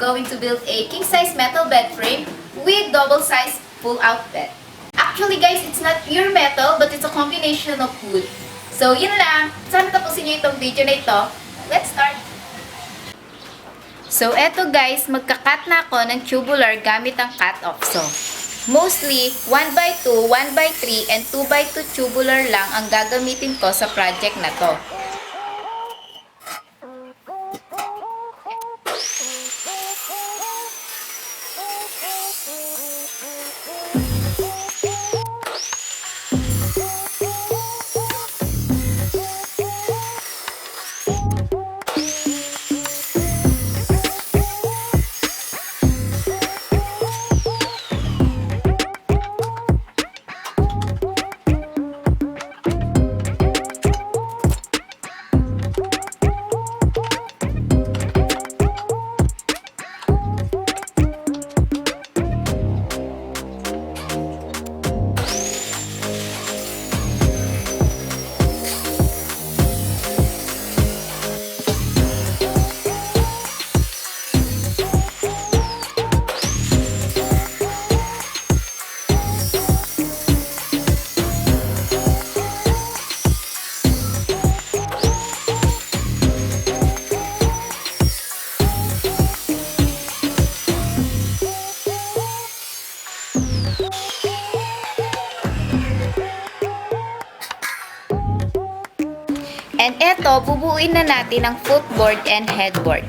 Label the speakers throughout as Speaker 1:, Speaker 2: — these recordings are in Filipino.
Speaker 1: going to build a king-size metal bed frame with double-size pull-out bed. Actually guys, it's not pure metal but it's a combination of wood. So yun lang. Sana tapusin nyo itong video na ito. Let's start! So eto guys, magka-cut na ako ng tubular gamit ang cut-off saw. Mostly, 1x2, 1x3, and 2x2 tubular lang ang gagamitin ko sa project na to. And eto, bubuuin na natin ang footboard and headboard.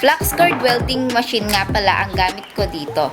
Speaker 1: Flux cord welding machine nga pala ang gamit ko dito.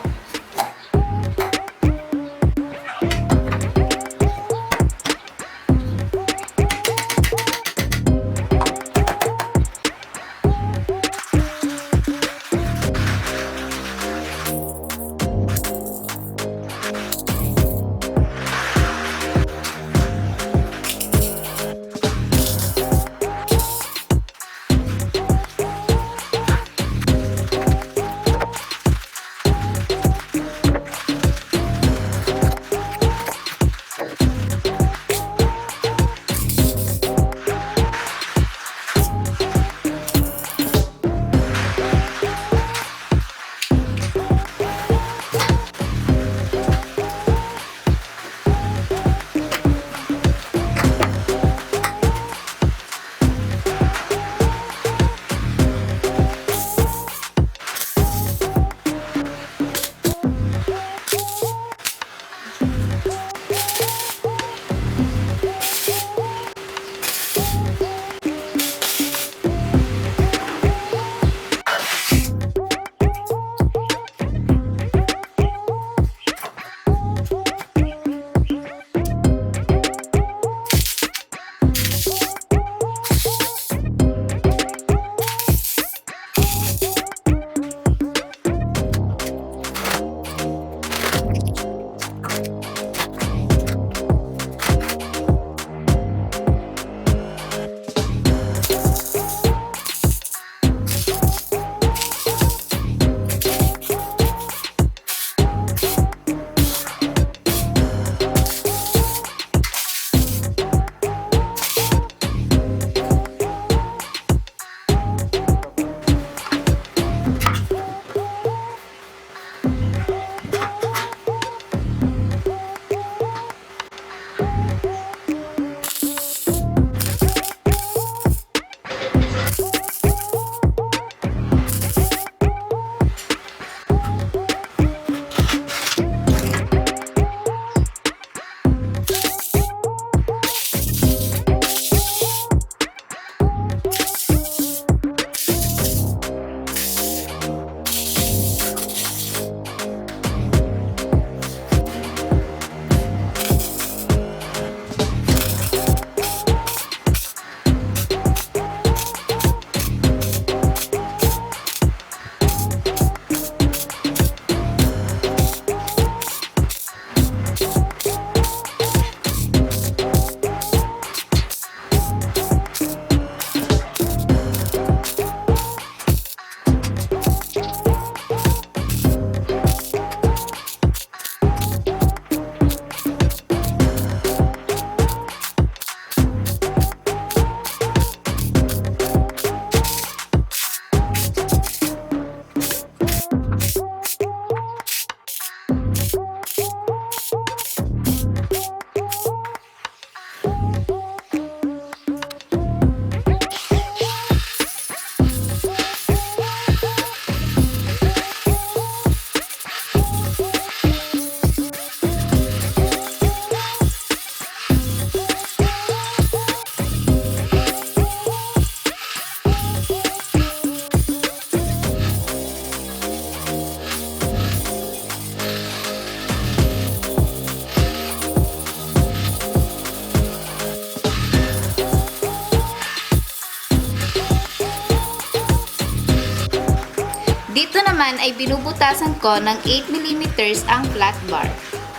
Speaker 1: naman ay binubutasan ko ng 8mm ang flat bar.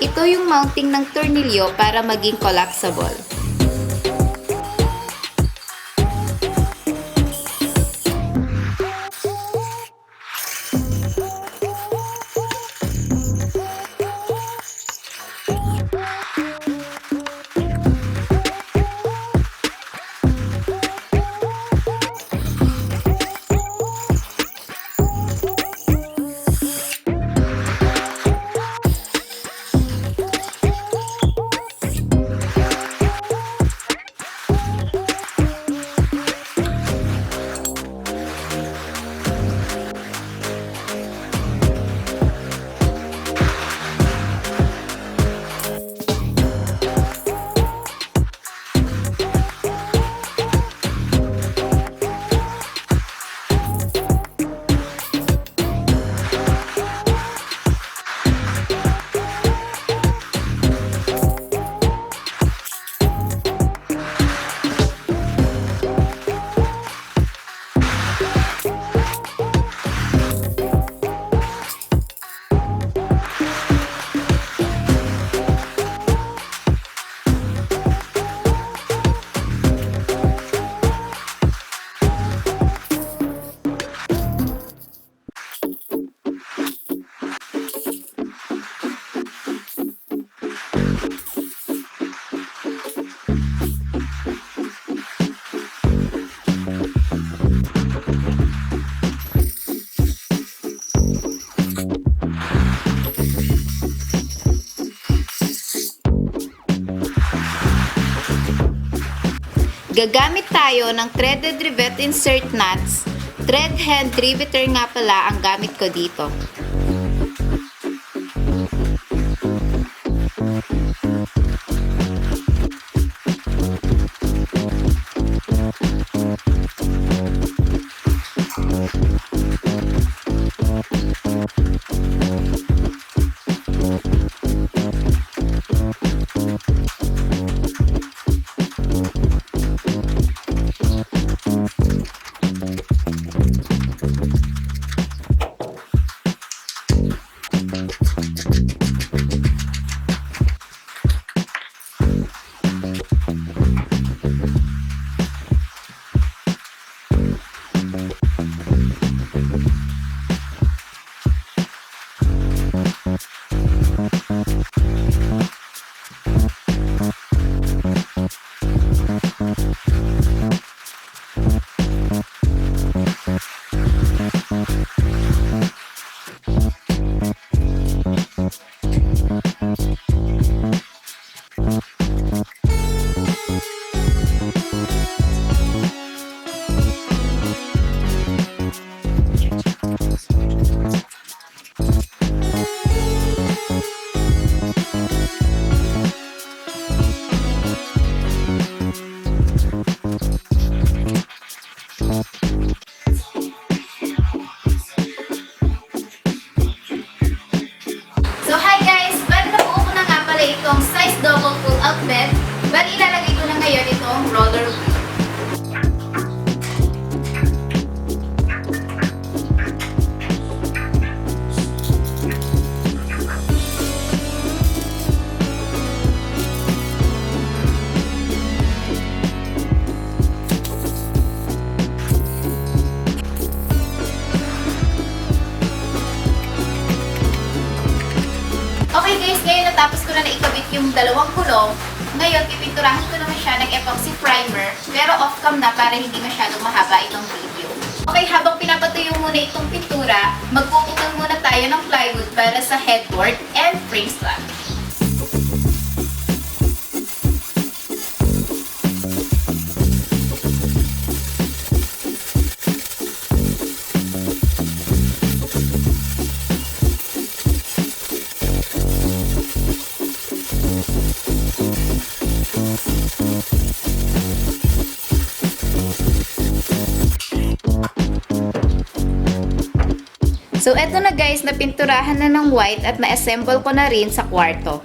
Speaker 1: Ito yung mounting ng tornilyo para maging collapsible. Gagamit tayo ng threaded rivet insert nuts. Thread hand riveter nga pala ang gamit ko dito. But ilalagay ko na ngayon itong roller wheel. Okay guys, ngayon natapos ko na naikabit yung dalawang gulong. Ngayon, pipinturahan ko naman siya ng epoxy primer, pero off-cam na para hindi masyadong mahaba itong video. Okay, habang pinapatuyo muna itong pintura, magpuputol muna tayo ng plywood para sa headboard and frame slab. So, eto na guys, napinturahan na ng white at na-assemble ko na rin sa kwarto.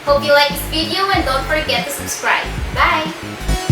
Speaker 1: Hope you like this video and don't forget to subscribe. Bye!